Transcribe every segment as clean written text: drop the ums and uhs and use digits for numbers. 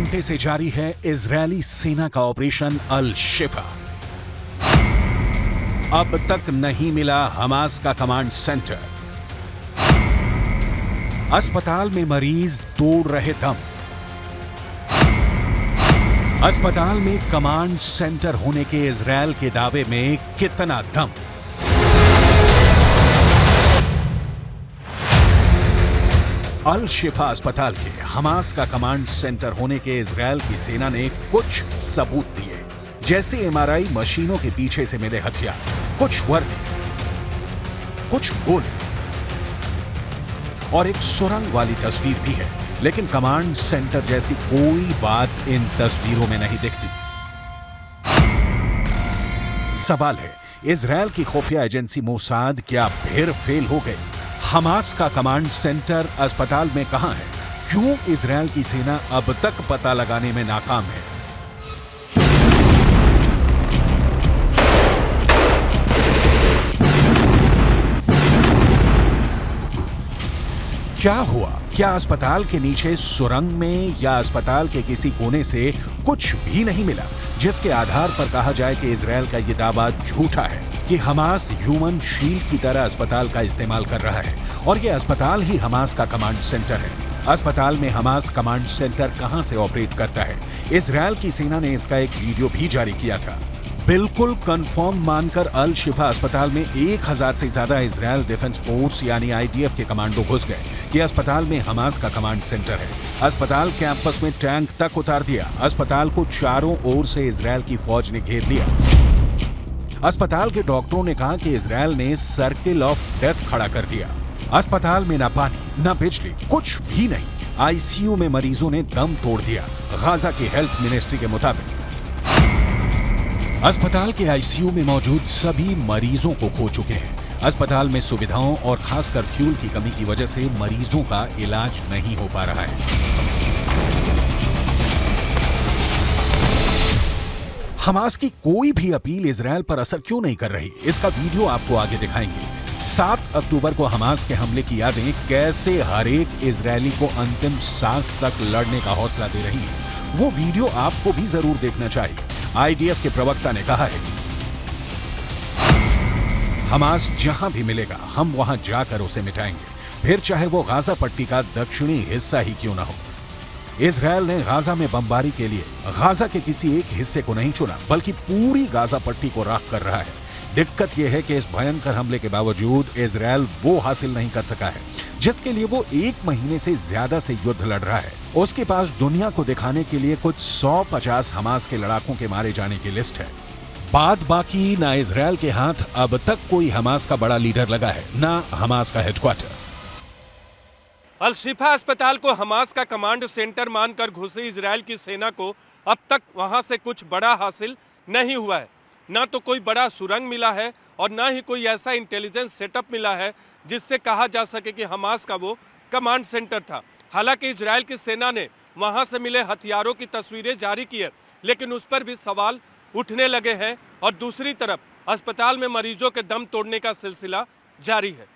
घंटे से जारी है इजरायली सेना का ऑपरेशन अल शिफा। अब तक नहीं मिला हमास का कमांड सेंटर। अस्पताल में मरीज तोड़ रहे दम। अस्पताल में कमांड सेंटर होने के इजरायल के दावे में कितना दम। अल शिफा अस्पताल के हमास का कमांड सेंटर होने के इजरायल की सेना ने कुछ सबूत दिए, जैसे एमआरआई मशीनों के पीछे से मिले हथियार, कुछ वर्दी, कुछ गोले और एक सुरंग वाली तस्वीर भी है। लेकिन कमांड सेंटर जैसी कोई बात इन तस्वीरों में नहीं दिखती। सवाल है, इजरायल की खुफिया एजेंसी मोसाद क्या फिर फेल हो गई? हमास का कमांड सेंटर अस्पताल में कहां है? क्यों इजरायल की सेना अब तक पता लगाने में नाकाम है? क्या हुआ? क्या अस्पताल के नीचे सुरंग में या अस्पताल के किसी कोने से कुछ भी नहीं मिला, जिसके आधार पर कहा जाए कि इजरायल का यह दावा झूठा है कि हमास ह्यूमन शील्ड की तरह अस्पताल का इस्तेमाल कर रहा है और यह अस्पताल ही हमास का कमांड सेंटर है? अस्पताल में हमास कमांड सेंटर कहां से ऑपरेट करता है? इजरायल की सेना ने इसका एक वीडियो भी जारी किया था। बिल्कुल कंफर्म मानकर अल शिफा अस्पताल में 1000 से ज्यादा इजरायल डिफेंस फोर्स यानी आईडीएफ के कमांडो घुस गए कि अस्पताल में हमास का कमांड सेंटर है। अस्पताल कैंपस में टैंक तक उतार दिया। अस्पताल को चारों ओर से इजरायल की फौज ने घेर लिया। अस्पताल के डॉक्टरों ने कहा कि इजरायल ने सर्किल ऑफ डेथ खड़ा कर दिया। अस्पताल में ना पानी, ना बिजली, कुछ भी नहीं। आईसीयू में मरीजों ने दम तोड़ दिया। गाजा की हेल्थ मिनिस्ट्री के मुताबिक अस्पताल के आईसीयू में मौजूद सभी मरीजों को खो चुके हैं। अस्पताल में सुविधाओं और खासकर फ्यूल की कमी की वजह से मरीजों का इलाज नहीं हो पा रहा है। हमास की कोई भी अपील इजरायल पर असर क्यों नहीं कर रही? इसका वीडियो आपको आगे दिखाएंगे। 7 अक्टूबर को हमास के हमले की यादें कैसे हर एक इजरायली को अंतिम सांस तक लड़ने का हौसला दे रही है, वो वीडियो आपको भी जरूर देखना चाहिए। आईडीएफ के प्रवक्ता ने कहा है, हमास जहां भी मिलेगा हम वहां जाकर उसे मिटाएंगे, फिर चाहे वो गाजा पट्टी का दक्षिणी हिस्सा ही क्यों ना हो। इजरायल ने गाजा में बमबारी के लिए गाजा के किसी एक हिस्से को नहीं चुना, बल्कि पूरी गाजा पट्टी को राख कर रहा है। दिक्कत यह है कि इस भयंकर हमले के बावजूद इजरायल वो हासिल नहीं कर सका है जिसके लिए वो 1 महीने से ज्यादा से युद्ध लड़ रहा है। उसके पास दुनिया को दिखाने के लिए कुछ 150 हमास के लड़ाकों के मारे जाने की लिस्ट है। बाद बाकी ना इजरायल के हाथ अब तक कोई हमास का बड़ा लीडर लगा है, ना हमास का हेडक्वार्टर। अल शिफा अस्पताल को हमास का कमांड सेंटर मानकर घुसी इजरायल की सेना को अब तक वहां से कुछ बड़ा हासिल नहीं हुआ है। ना तो कोई बड़ा सुरंग मिला है और ना ही कोई ऐसा इंटेलिजेंस सेटअप मिला है जिससे कहा जा सके कि हमास का वो कमांड सेंटर था। हालांकि इजरायल की सेना ने वहां से मिले हथियारों की तस्वीरें जारी की है, लेकिन उस पर भी सवाल उठने लगे हैं और दूसरी तरफ अस्पताल में मरीजों के दम तोड़ने का सिलसिला जारी है।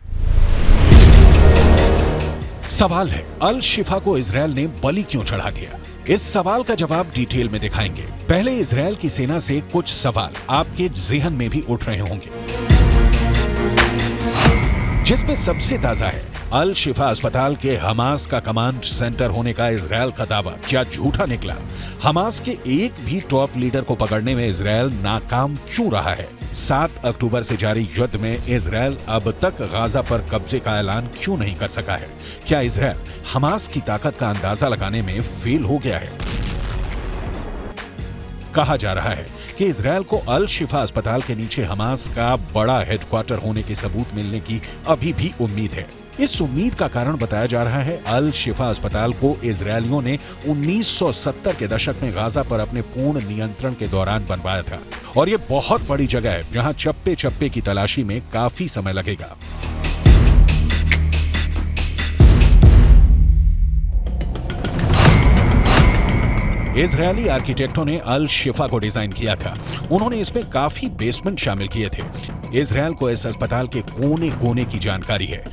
सवाल है, अल शिफा को इजरायल ने बलि क्यों चढ़ा दिया? इस सवाल का जवाब डिटेल में दिखाएंगे। पहले इजरायल की सेना से कुछ सवाल आपके ज़हन में भी उठ रहे होंगे, जिसमें सबसे ताजा है अल शिफा अस्पताल के हमास का कमांड सेंटर होने का इजरायल का दावा क्या झूठा निकला? हमास के एक भी टॉप लीडर को पकड़ने में इजरायल नाकाम क्यों रहा है? 7 अक्टूबर से जारी युद्ध में इजरायल अब तक गाजा पर कब्जे का ऐलान क्यों नहीं कर सका है? क्या इजरायल हमास की ताकत का अंदाजा लगाने में फेल हो गया है? कहा जा रहा है कि इजरायल को अल शिफा अस्पताल के नीचे हमास का बड़ा हेडक्वार्टर होने के सबूत मिलने की अभी भी उम्मीद है। इस उम्मीद का कारण बताया जा रहा है, अल शिफा अस्पताल को इजरायलियों ने 1970 के दशक में गाजा पर अपने पूर्ण नियंत्रण के दौरान बनवाया था और ये बहुत बड़ी जगह है जहां चप्पे चप्पे की तलाशी में काफी समय लगेगा। इजरायली आर्किटेक्टों ने अल शिफा को डिजाइन किया था। उन्होंने इसमें काफी बेसमेंट शामिल किए थे। इजरायल को इस अस्पताल के कोने कोने की जानकारी है।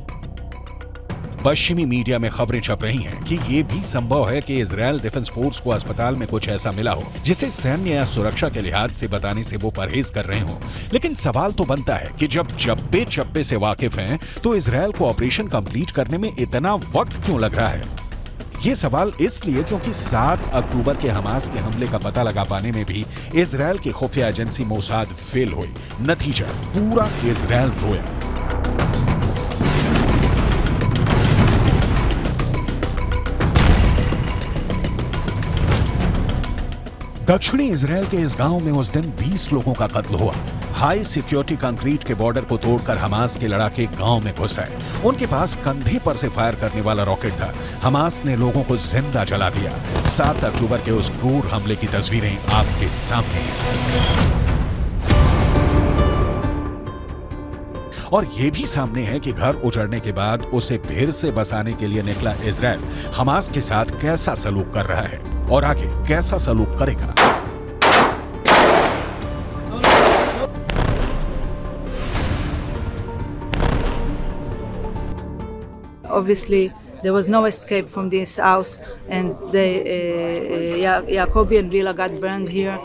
पश्चिमी मीडिया में खबरें छप रही हैं कि ये भी संभव है कि इजरायल डिफेंस फोर्स को अस्पताल में कुछ ऐसा मिला हो जिसे सैन्य या सुरक्षा के लिहाज से बताने से वो परहेज कर रहे हो। लेकिन सवाल तो बनता है कि जब चप्पे चप्पे से वाकिफ हैं तो इजरायल को ऑपरेशन कंप्लीट करने में इतना वक्त क्यों लग रहा है? ये सवाल इसलिए क्योंकि 7 अक्टूबर के हमास के हमले का पता लगा पाने में भी इजरायल की खुफिया एजेंसी मोसाद फेल हुई। नतीजा, पूरा इजरायल रोया। दक्षिणी इजरायल के इस गांव में उस दिन 20 लोगों का कत्ल हुआ। हाई सिक्योरिटी कंक्रीट के बॉर्डर को तोड़कर हमास के लड़ाके गांव में घुस आए। उनके पास कंधे पर से फायर करने वाला रॉकेट था। हमास ने लोगों को जिंदा जला दिया। 7 अक्टूबर के उस क्रूर हमले की तस्वीरें आपके सामने हैं। और ये भी सामने है कि घर उजड़ने के बाद उसे फिर से बसाने के लिए निकला इजरायल हमास के साथ कैसा सलूक कर रहा है और आगे कैसा सलूक करेगा। Obviously, there was no escape from this house, and the Jacobi and Villa got burned here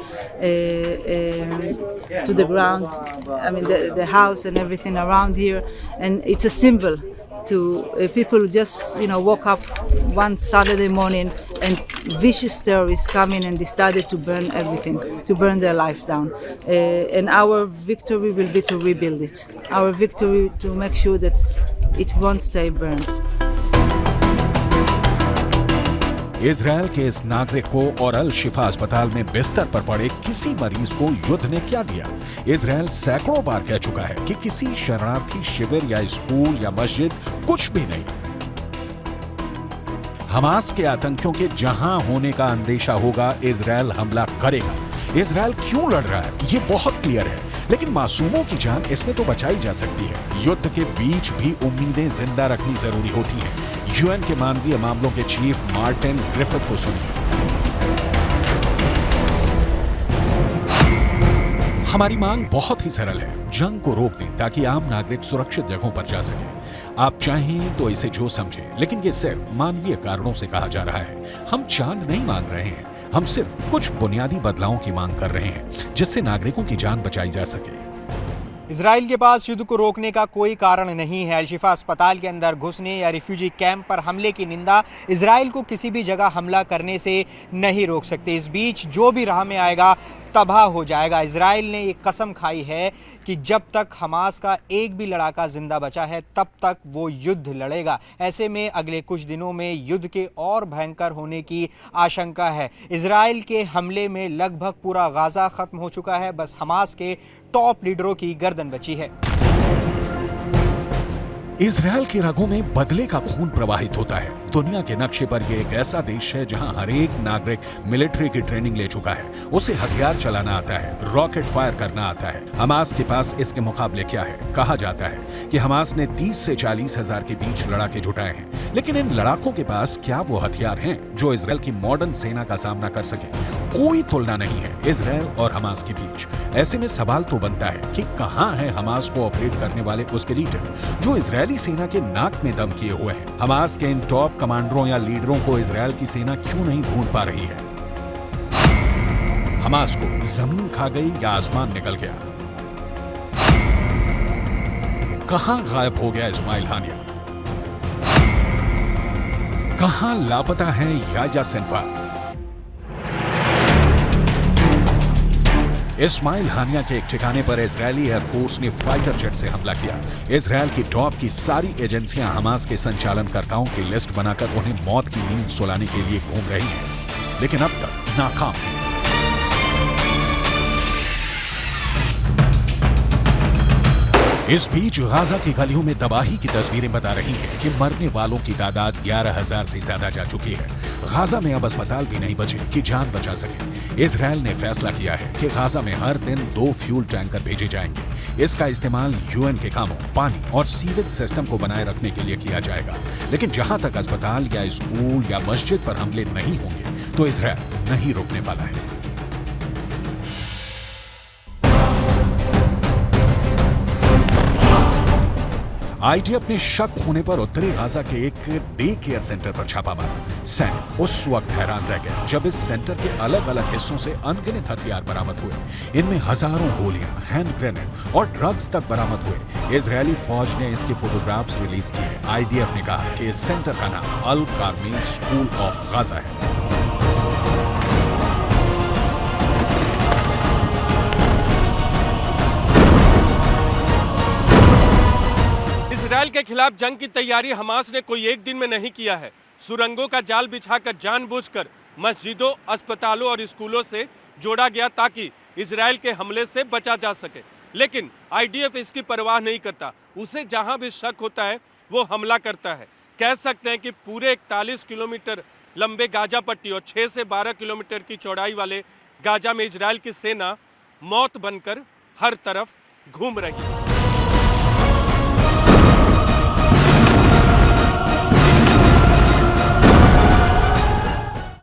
to the ground. I mean, the house and everything around here, and it's a symbol to people who just woke up one Saturday morning and vicious terrorists come in and decided to burn everything, to burn their life down. And our victory will be to rebuild it. Our victory to make sure that it won't stay burned. Israel के इस नागरिक को और अल शिफा अस्पताल में बिस्तर पर पड़े किसी मरीज को युद्ध ने क्या दिया? इजरायल सैकड़ों बार कह चुका है कि किसी शरणार्थी शिविर या स्कूल या मस्जिद कुछ भी नहीं। हमास के आतंकियों के जहां होने का अंदेशा होगा, इजरायल हमला करेगा। इजरायल क्यों लड़ रहा है ये बहुत क्लियर है, लेकिन मासूमों की जान इसमें तो बचाई जा सकती है। युद्ध के बीच भी उम्मीदें जिंदा रखनी जरूरी होती हैं। यूएन के मानवीय मामलों के चीफ मार्टिन ग्रिफिथ को सुनिए। हमारी मांग बहुत ही सरल है, जंग को रोक दें ताकि आम नागरिक सुरक्षित जगहों पर जा सके। आप चाहें तो इसे जो समझें, लेकिन ये सिर्फ मानवीय कारणों से कहा जा रहा है। हम चांद नहीं मांग रहे हैं, हम सिर्फ कुछ बुनियादी बदलावों की मांग कर रहे हैं जिससे नागरिकों की जान बचाई जा सके। इजराइल के पास युद्ध को रोकने का कोई कारण नहीं है। अल-शिफा अस्पताल के अंदर घुसने या रिफ्यूजी कैंप पर हमले की निंदा इजराइल को किसी भी जगह हमला करने से नहीं रोक सकते। इस बीच जो भी राह में आएगा तबाह हो जाएगा। इजराइल ने ये कसम खाई है कि जब तक हमास का एक भी लड़ाका जिंदा बचा है तब तक वो युद्ध लड़ेगा। ऐसे में अगले कुछ दिनों में युद्ध के और भयंकर होने की आशंका है। इजराइल के हमले में लगभग पूरा गाजा खत्म हो चुका है, बस हमास के टॉप लीडरों की गर्दन बची है। इजरायल के रगों में बदले का खून प्रवाहित होता है। दुनिया के नक्शे पर यह एक ऐसा देश है जहां हर एक नागरिक मिलिट्री की ट्रेनिंग ले चुका है। उसे हथियार चलाना आता है, रॉकेट फायर करना आता है। हमास के पास इसके मुकाबले क्या है? कहा जाता है कि हमास ने 30 से 40 हजार के बीच लड़ाके जुटाए हैं, लेकिन इन लड़ाकों के पास क्या वो हथियार हैं जो इजरायल की मॉडर्न सेना का सामना कर सके? कोई तुलना नहीं है इजरायल और हमास के बीच। ऐसे में सवाल तो बनता है कि कहां है हमास को ऑपरेट करने वाले उसके लीडर जो इजरायली सेना के नाक में दम किए हुए हैं? हमास के इन टॉप कमांडरों या लीडरों को इजरायल की सेना क्यों नहीं ढूंढ पा रही है? हमास को जमीन खा गई या आसमान निकल गया? कहां गायब हो गया इस्माइल हानिया? कहां लापता है याह्या सिनवार? इस्माइल हानिया के एक ठिकाने पर इजरायली एयरफोर्स ने फाइटर जेट से हमला किया। इजरायल की टॉप की सारी एजेंसियां हमास के संचालनकर्ताओं की लिस्ट बनाकर उन्हें मौत की नींद सुलाने के लिए घूम रही हैं, लेकिन अब तक नाकाम। इस बीच गाजा की गलियों में तबाही की तस्वीरें बता रही हैं कि मरने वालों की तादाद 11,000 से ज्यादा जा चुकी है। गाजा में अब अस्पताल भी नहीं बचे कि जान बचा सके। इजरायल ने फैसला किया है कि गाजा में हर दिन 2 फ्यूल टैंकर भेजे जाएंगे। इसका इस्तेमाल यूएन के कामों, पानी और सीवेज सिस्टम को बनाए रखने के लिए किया जाएगा। लेकिन जहां तक अस्पताल या स्कूल या मस्जिद पर हमले नहीं होंगे तो इजरायल नहीं रोकने वाला है। आईडीएफ ने शक होने पर उत्तरी गाजा के एक डे केयर सेंटर पर छापा मारा। सैनिक उस वक्त हैरान रह गए जब इस सेंटर के अलग अलग हिस्सों से अनगिनत हथियार बरामद हुए। इनमें हजारों गोलियां, हैंड ग्रेनेड और ड्रग्स तक बरामद हुए। इजरायली फौज ने इसके फोटोग्राफ्स रिलीज किए। आईडीएफ ने कहा कि इस सेंटर का नाम अल कार्मेल स्कूल ऑफ गाजा है। इजरायल के खिलाफ जंग की तैयारी हमास ने कोई एक दिन में नहीं किया है। सुरंगों का जाल बिछाकर जानबूझकर मस्जिदों, अस्पतालों और स्कूलों से जोड़ा गया ताकि इजरायल के हमले से बचा जा सके। लेकिन आईडीएफ इसकी परवाह नहीं करता। उसे जहां भी शक होता है वो हमला करता है। कह सकते हैं कि पूरे 41 किलोमीटर लंबे गाजा पट्टी और 6 से 12 किलोमीटर की चौड़ाई वाले गाजा में इजरायल की सेना मौत बनकर हर तरफ घूम रही है।